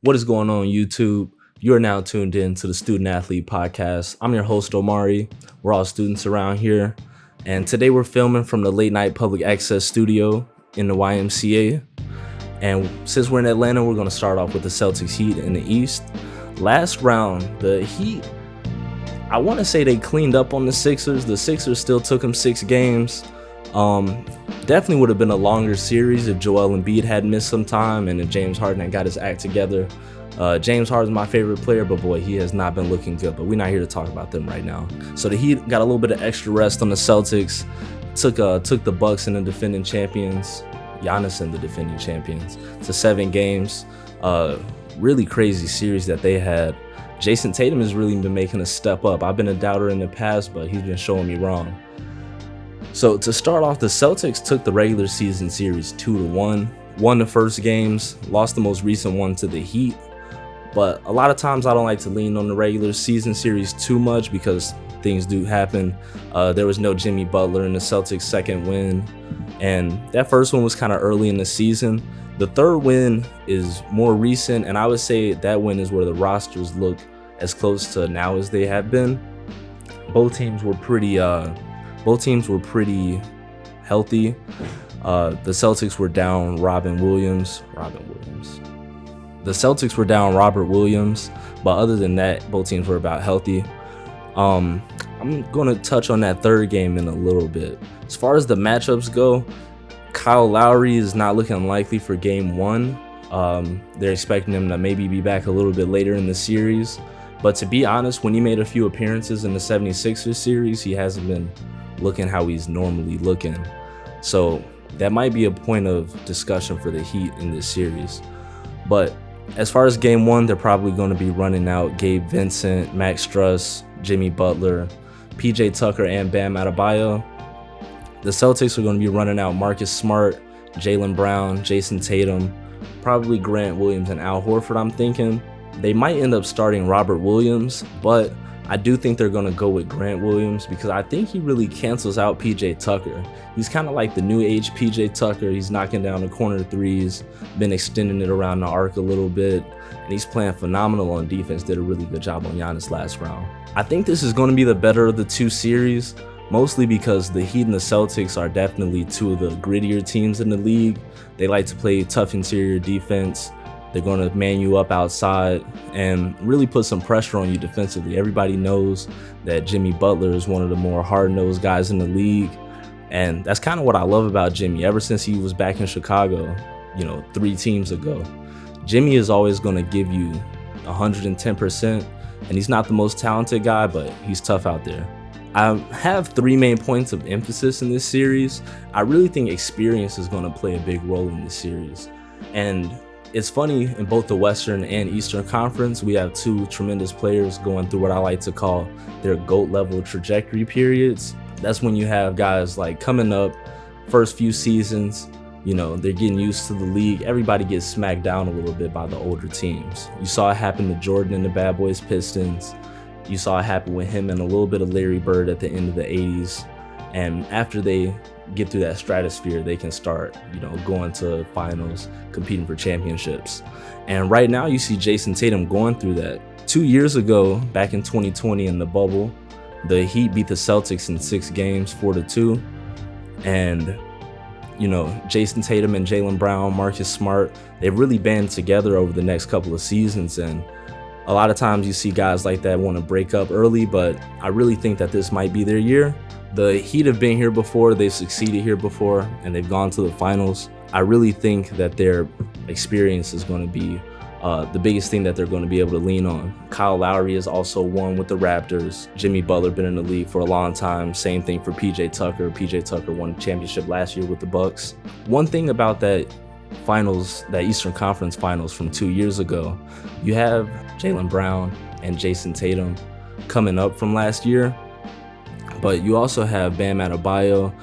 What is going on, YouTube? You are now tuned in to the Student Athlete Podcast. I'm your host, Omari. We're all students around here. And today we're filming from the late night public access studio in the YMCA. And since we're in Atlanta, we're going to start off with the Celtics Heat in the East. Last round, the Heat, I want to say they cleaned up on the Sixers. The Sixers still took them 6 games. Definitely would have been a longer series if Joel Embiid had missed some time and if James Harden had got his act together. James Harden's my favorite player, but boy, he has not been looking good. But we're not here to talk about them right now. So the Heat got a little bit of extra rest on the Celtics. Took the Bucks and the defending champions, Giannis and the defending champions, to 7 games. Really crazy series that they had. Jason Tatum has really been making a step up. I've been a doubter in the past, but he's been showing me wrong. So to start off, the Celtics took the regular season series 2-1, won the first games, lost the most recent one to the Heat. But a lot of times I don't like to lean on the regular season series too much because things do happen. There was no Jimmy Butler in the Celtics' second win, and that first one was kind of early in the season. The third win is more recent, and I would say that win is where the rosters look as close to now as they have been. Both teams were pretty healthy. The Celtics were down Robert Williams. The Celtics were down Robert Williams, but other than that, both teams were about healthy. I'm going to touch on that third game in a little bit. As far as the matchups go, Kyle Lowry is not looking likely for game 1. They're expecting him to maybe be back a little bit later in the series. But to be honest, when he made a few appearances in the 76ers series, he hasn't been looking how he's normally looking. So that might be a point of discussion for the Heat in this series. But as far as game 1, they're probably going to be running out Gabe Vincent, Max Strus, Jimmy Butler, PJ Tucker, and Bam Adebayo. The Celtics are going to be running out Marcus Smart, Jaylen Brown, Jason Tatum, probably Grant Williams and Al Horford, I'm thinking. They might end up starting Robert Williams, but I do think they're going to go with Grant Williams because I think he really cancels out PJ Tucker. He's kind of like the new age PJ Tucker. He's knocking down the corner threes, been extending it around the arc a little bit, and he's playing phenomenal on defense. Did a really good job on Giannis last round. I think this is going to be the better of the 2 series, mostly because the Heat and the Celtics are definitely 2 of the grittier teams in the league. They like to play tough interior defense. They're going to man you up outside and really put some pressure on you defensively. Everybody knows that Jimmy Butler is one of the more hard-nosed guys in the league. And that's kind of what I love about Jimmy. Ever since he was back in Chicago, 3 teams ago, Jimmy is always going to give you 110%. And he's not the most talented guy, but he's tough out there. I have 3 main points of emphasis in this series. I really think experience is going to play a big role in this series. And it's funny, in both the Western and Eastern Conference, we have 2 tremendous players going through what I like to call their GOAT level trajectory periods. That's when you have guys like coming up, first few seasons, they're getting used to the league. Everybody gets smacked down a little bit by the older teams. You saw it happen to Jordan and the Bad Boys Pistons. You saw it happen with him and a little bit of Larry Bird at the end of the 80s. And after they get through that stratosphere, they can start, going to finals, competing for championships. And right now you see Jason Tatum going through that. 2 years ago, back in 2020 in the bubble, the Heat beat the Celtics in 6 games, 4-2. And, Jason Tatum and Jaylen Brown, Marcus Smart, they've really banded together over the next couple of seasons. And a lot of times you see guys like that want to break up early, but I really think that this might be their year. The Heat have been here before, they've succeeded here before, and they've gone to the finals. I really think that their experience is going to be the biggest thing that they're going to be able to lean on. Kyle Lowry has also won with the Raptors. Jimmy Butler been in the league for a long time. Same thing for PJ Tucker. PJ Tucker won a championship last year with the Bucks. One thing about that finals, that Eastern Conference finals from 2 years ago, you have Jaylen Brown and Jason Tatum coming up from last year. But you also have Bam Adebayo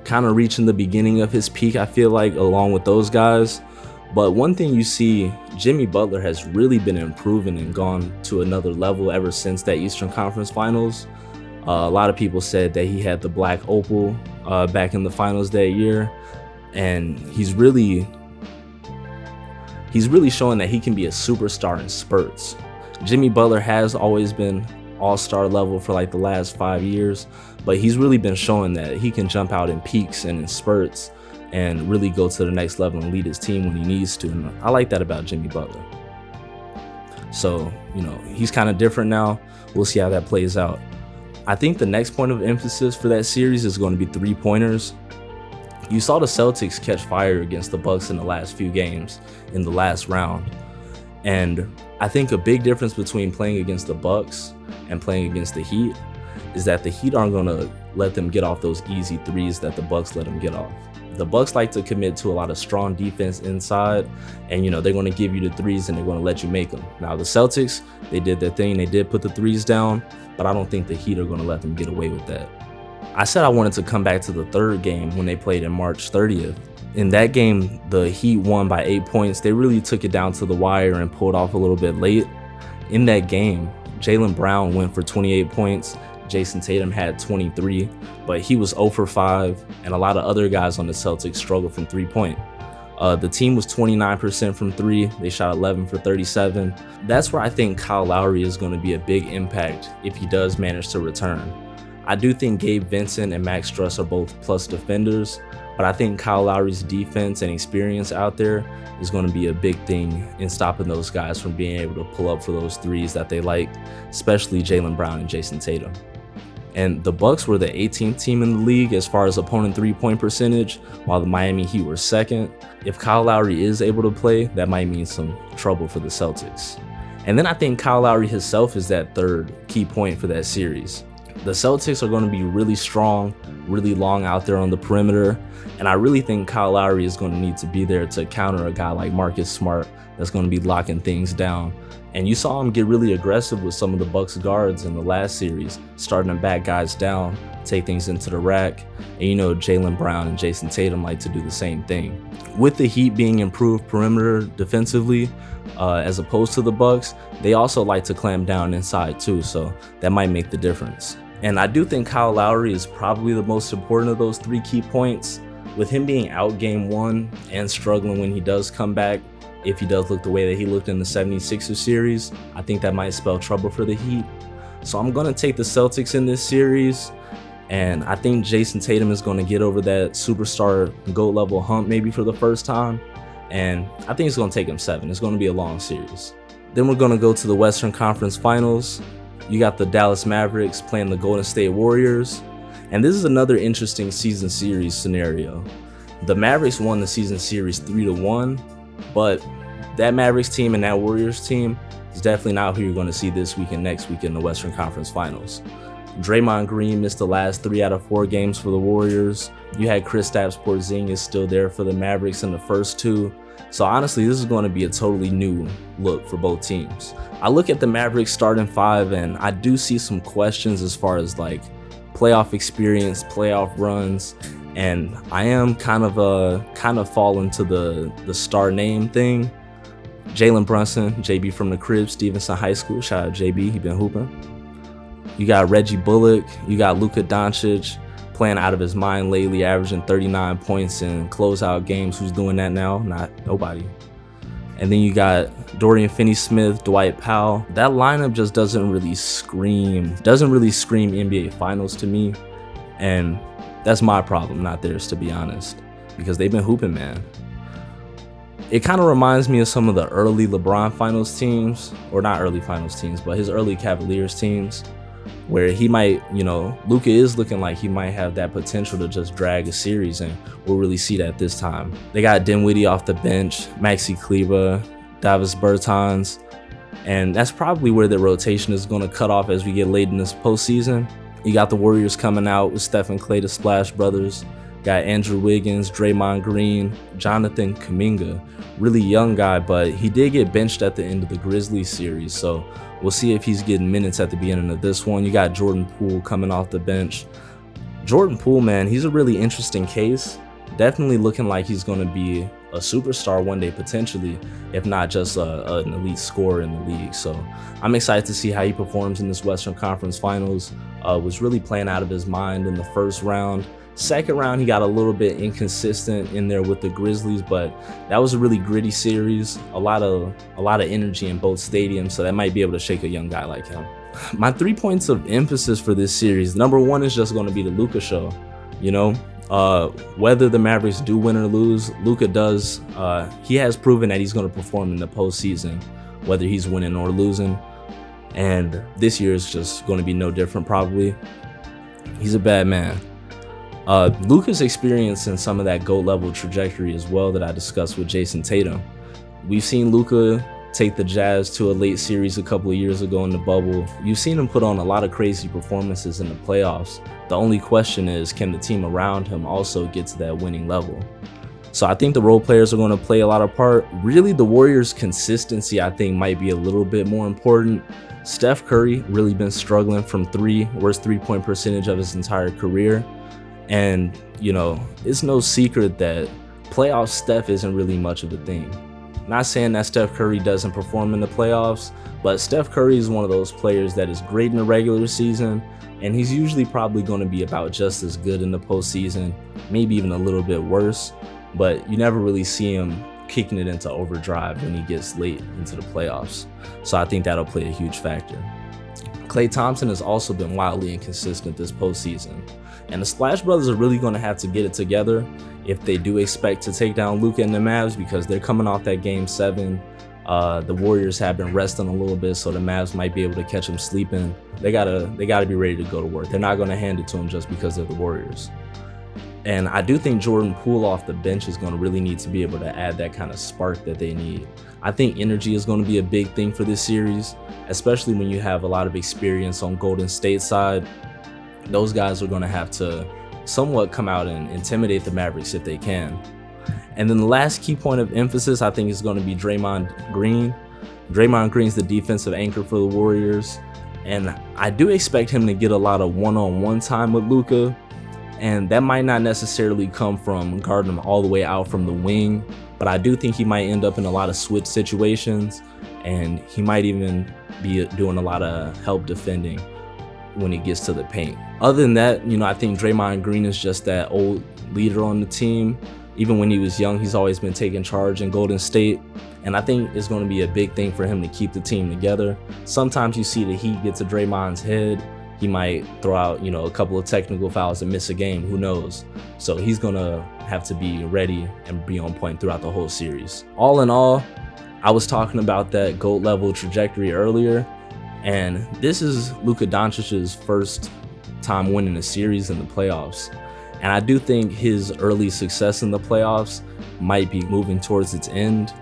kind of reaching the beginning of his peak, I feel like, along with those guys. But one thing you see, Jimmy Butler has really been improving and gone to another level ever since that Eastern Conference Finals. A lot of people said that he had the black opal back in the finals that year. And he's he's really showing that he can be a superstar in spurts. Jimmy Butler has always been all-star level for like the last 5 years, but he's really been showing that he can jump out in peaks and in spurts and really go to the next level and lead his team when he needs to. And I like that about Jimmy Butler. So, he's kind of different now. We'll see how that plays out. I think the next point of emphasis for that series is going to be three-pointers. You saw the Celtics catch fire against the Bucks in the last few games in the last round. And I think a big difference between playing against the Bucks and playing against the Heat is that the Heat aren't going to let them get off those easy threes that the Bucks let them get off. The Bucks like to commit to a lot of strong defense inside, and they're going to give you the threes and they're going to let you make them. Now the Celtics, they did their thing, they did put the threes down, but I don't think the Heat are going to let them get away with that. I said I wanted to come back to the third game when they played in March 30th. In that game, the Heat won by 8 points. They really took it down to the wire and pulled off a little bit late. In that game, Jaylen Brown went for 28 points. Jason Tatum had 23, but he was 0 for 5, and a lot of other guys on the Celtics struggled from 3-point. The team was 29% from 3. They shot 11 for 37. That's where I think Kyle Lowry is going to be a big impact if he does manage to return. I do think Gabe Vincent and Max Struss are both plus defenders, but I think Kyle Lowry's defense and experience out there is going to be a big thing in stopping those guys from being able to pull up for those threes that they like, especially Jaylen Brown and Jason Tatum. And the Bucks were the 18th team in the league as far as opponent three-point percentage, while the Miami Heat were second. If Kyle Lowry is able to play, that might mean some trouble for the Celtics. And then I think Kyle Lowry himself is that third key point for that series. The Celtics are going to be really strong, really long out there on the perimeter, and I really think Kyle Lowry is going to need to be there to counter a guy like Marcus Smart that's going to be locking things down. And you saw him get really aggressive with some of the Bucks guards in the last series, starting to back guys down, take things into the rack. And Jaylen Brown and Jason Tatum like to do the same thing. With the Heat being improved perimeter defensively, as opposed to the Bucks, they also like to clamp down inside too, so that might make the difference. And I do think Kyle Lowry is probably the most important of those three key points. With him being out game 1 and struggling when he does come back, if he does look the way that he looked in the 76ers series, I think that might spell trouble for the Heat. So I'm going to take the Celtics in this series, and I think Jason Tatum is going to get over that superstar GOAT level hump maybe for the first time, and I think it's going to take him 7. It's going to be a long series. Then we're going to go to the Western Conference Finals. You got the Dallas Mavericks playing the Golden State Warriors, and this is another interesting season series scenario. The Mavericks won the season series 3-1, but that Mavericks team and that Warriors team is definitely not who you're going to see this week and next week in the Western Conference Finals. Draymond Green missed the last 3 out of 4 games for the Warriors. You had Kristaps Porzingis still there for the Mavericks in the first 2. So honestly, this is going to be a totally new look for both teams. I look at the Mavericks starting 5, and I do see some questions as far as like playoff experience, playoff runs, and I am kind of falling to the star name thing. Jalen Brunson, JB from the crib, Stevenson High School. Shout out JB, he been hooping. You got Reggie Bullock. You got Luka Doncic playing out of his mind lately, averaging 39 points in closeout games. Who's doing that now? Nobody. And then you got Dorian Finney-Smith, Dwight Powell. That lineup just doesn't really scream NBA Finals to me. And that's my problem, not theirs, to be honest, because they've been hooping, man. It kind of reminds me of some of the early LeBron Finals teams, or not early Finals teams, but his early Cavaliers teams, where he might, Luka is looking like he might have that potential to just drag a series, and we'll really see that this time. They got Dinwiddie off the bench, Maxi Kleber, Davis Bertans, and that's probably where the rotation is going to cut off as we get late in this postseason. You got the Warriors coming out with Stephen Clay, the Splash Brothers. Got Andrew Wiggins, Draymond Green, Jonathan Kuminga. Really young guy, but he did get benched at the end of the Grizzlies series, so we'll see if he's getting minutes at the beginning of this one. You got Jordan Poole coming off the bench. Jordan Poole, man, he's a really interesting case. Definitely looking like he's going to be a superstar one day potentially, if not just an elite scorer in the league. So I'm excited to see how he performs in this Western Conference Finals. Was really playing out of his mind in the first round. Second round, he got a little bit inconsistent in there with the Grizzlies, but that was a really gritty series. A lot of energy in both stadiums, so that might be able to shake a young guy like him. My 3 points of emphasis for this series, number one is just going to be the Luka show. You know, whether the Mavericks do win or lose, Luka does. He has proven that he's going to perform in the postseason, whether he's winning or losing. And this year is just going to be no different, probably. He's a bad man. Luka's experiencing some of that GOAT level trajectory as well that I discussed with Jason Tatum. We've seen Luka take the Jazz to a late series a couple of years ago in the bubble. You've seen him put on a lot of crazy performances in the playoffs. The only question is, can the team around him also get to that winning level? So I think the role players are going to play a lot of part. Really, the Warriors' consistency, I think, might be a little bit more important. Steph Curry really been struggling from three, worst three-point percentage of his entire career. And, you know, it's no secret that playoff Steph isn't really much of a thing. Not saying that Steph Curry doesn't perform in the playoffs, but Steph Curry is one of those players that is great in the regular season, and he's usually probably going to be about just as good in the postseason, maybe even a little bit worse, but you never really see him kicking it into overdrive when he gets late into the playoffs. So I think that'll play a huge factor. Klay Thompson has also been wildly inconsistent this postseason. And the Splash Brothers are really going to have to get it together if they do expect to take down Luka and the Mavs, because they're coming off that Game 7. The Warriors have been resting a little bit, so the Mavs might be able to catch them sleeping. They gotta be ready to go to work. They're not going to hand it to them just because they're the Warriors. And I do think Jordan Poole off the bench is going to really need to be able to add that kind of spark that they need. I think energy is going to be a big thing for this series, especially when you have a lot of experience on Golden State's side. Those guys are going to have to somewhat come out and intimidate the Mavericks if they can. And then the last key point of emphasis, I think, is going to be Draymond Green. Draymond Green's the defensive anchor for the Warriors, and I do expect him to get a lot of one-on-one time with Luka, and that might not necessarily come from guarding him all the way out from the wing, but I do think he might end up in a lot of switch situations, and he might even be doing a lot of help defending when he gets to the paint. Other than that, you know, I think Draymond Green is just that old leader on the team. Even when he was young, he's always been taking charge in Golden State. And I think it's going to be a big thing for him to keep the team together. Sometimes you see the heat get to Draymond's head. He might throw out, you know, a couple of technical fouls and miss a game. Who knows? So he's going to have to be ready and be on point throughout the whole series. All in all, I was talking about that GOAT level trajectory earlier. And this is Luka Doncic's first time winning a series in the playoffs. And I do think his early success in the playoffs might be moving towards its end.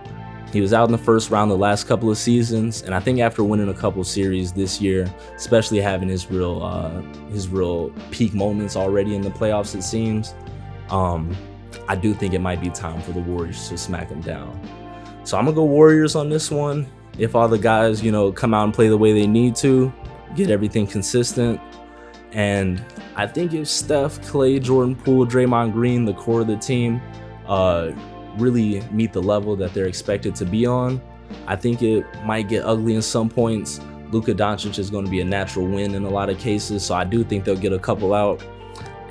He was out in the first round the last couple of seasons, and I think after winning a couple series this year, especially having his real peak moments already in the playoffs, it seems, I do think it might be time for the Warriors to smack him down. So I'm gonna go Warriors on this one. If all the guys, you know, come out and play the way they need to, get everything consistent. And I think if Steph, Klay, Jordan Poole, Draymond Green, the core of the team, really meet the level that they're expected to be on, I think it might get ugly in some points. Luka Doncic is going to be a natural win in a lot of cases, so I do think they'll get a couple out.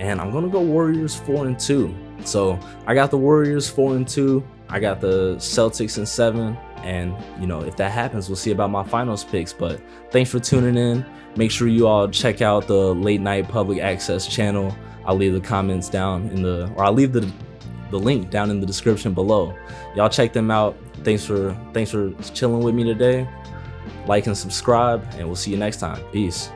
And I'm going to go Warriors 4-2. So I got the Warriors 4-2. I got the Celtics in 7. And, you know, if that happens, we'll see about my finals picks. But thanks for tuning in. Make sure you all check out the late night public access channel. I'll leave the comments down I'll leave the link down in the description below. Y'all check them out. Thanks for chilling with me today. Like and subscribe, and we'll see you next time. Peace.